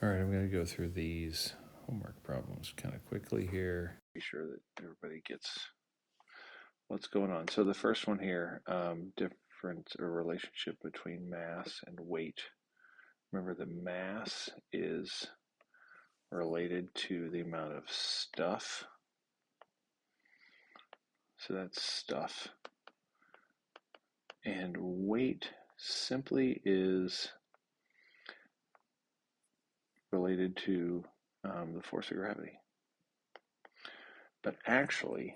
All right, I'm going to go through these homework problems kind of quickly here. Be sure that everybody gets what's going on. So the first one here, difference or relationship between mass and weight. Remember, the mass is related to the amount of stuff. So that's stuff. And weight simply is related to the force of gravity. But actually,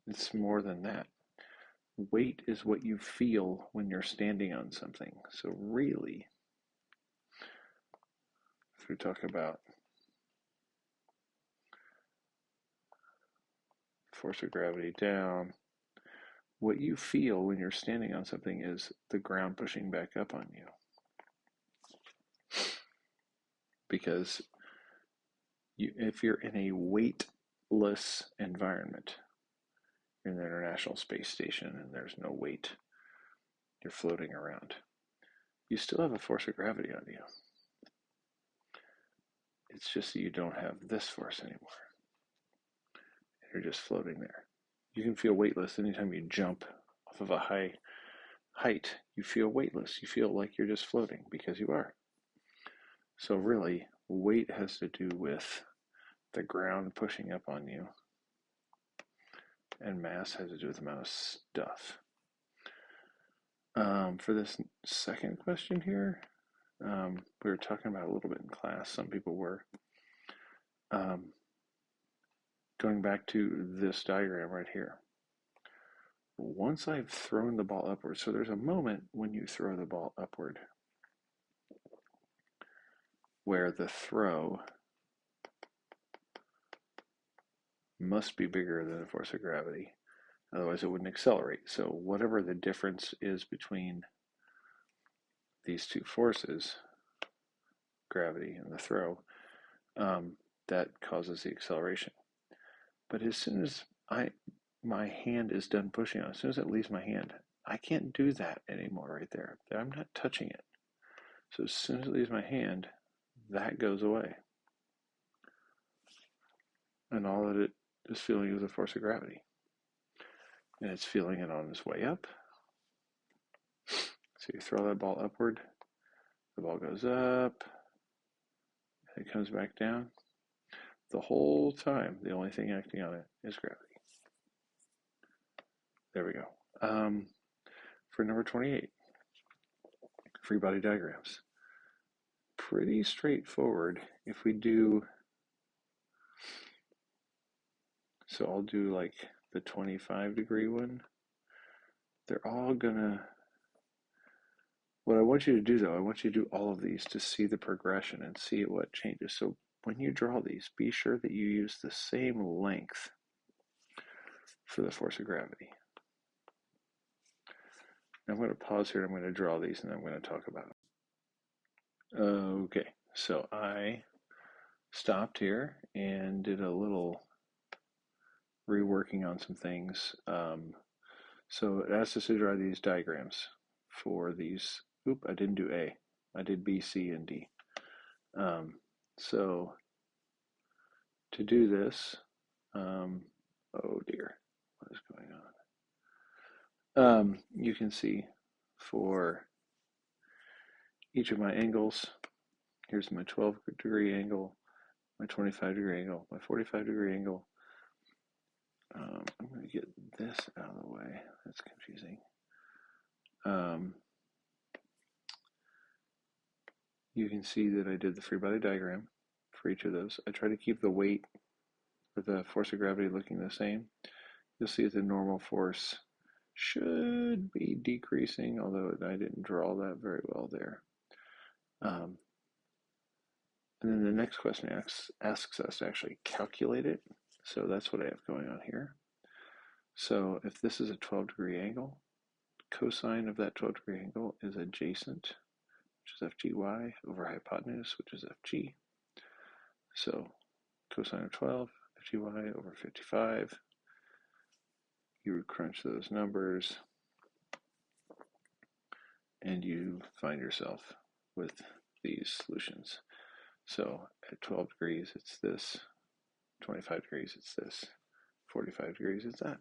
it's more than that. Weight is what you feel when you're standing on something. So really, if we talk about force of gravity down, what you feel when you're standing on something is the ground pushing back up on you. Because if you're in a weightless environment, you're in the International Space Station and there's no weight, you're floating around, you still have a force of gravity on you. It's just that you don't have this force anymore. You're just floating there. You can feel weightless anytime you jump off of a high height. You feel weightless. You feel like you're just floating because you are. So really, weight has to do with the ground pushing up on you, and mass has to do with the amount of stuff. For this second question here, we were talking about a little bit in class. Some people were. Going back to this diagram right here. Once I've thrown the ball upward, so there's a moment when you throw the ball upward where the throw must be bigger than the force of gravity. Otherwise, it wouldn't accelerate. So whatever the difference is between these two forces, gravity and the throw, that causes the acceleration. But as soon as my hand is done pushing on, as soon as it leaves my hand, I can't do that anymore right there. I'm not touching it. So as soon as it leaves my hand, that goes away. And all that it is feeling is the force of gravity. And it's feeling it on its way up. So you throw that ball upward, the ball goes up, and it comes back down. The whole time, the only thing acting on it is gravity. There we go. For number 28, free body diagrams. Pretty straightforward. If we do, so I'll do like the 25-degree one. They're all gonna, what I want you to do though, I want you to do all of these to see the progression and see what changes. So when you draw these, be sure that you use the same length for the force of gravity. I'm going to pause here. I'm going to draw these and I'm going to talk about them. Okay, so I stopped here and did a little reworking on some things. So it asks us to draw these diagrams for these. Oop, I didn't do A. I did B, C, and D. So to do this, oh dear, what is going on? You can see for each of my angles, here's my 12-degree angle, my 25-degree angle, my 45-degree angle. I'm going to get this out of the way. That's confusing. You can see that I did the free body diagram for each of those. I try to keep the weight or the force of gravity looking the same. You'll see that the normal force should be decreasing, although I didn't draw that very well there. And then the next question asks us to actually calculate it. So that's what I have going on here. So if this is a 12-degree angle, cosine of that 12-degree angle is adjacent, which is FGY, over hypotenuse, which is FG. So cosine of 12, FGY over 55. You would crunch those numbers, and you find yourself with these solutions. So at 12 degrees, it's this. 25 degrees, it's this. 45 degrees, it's that.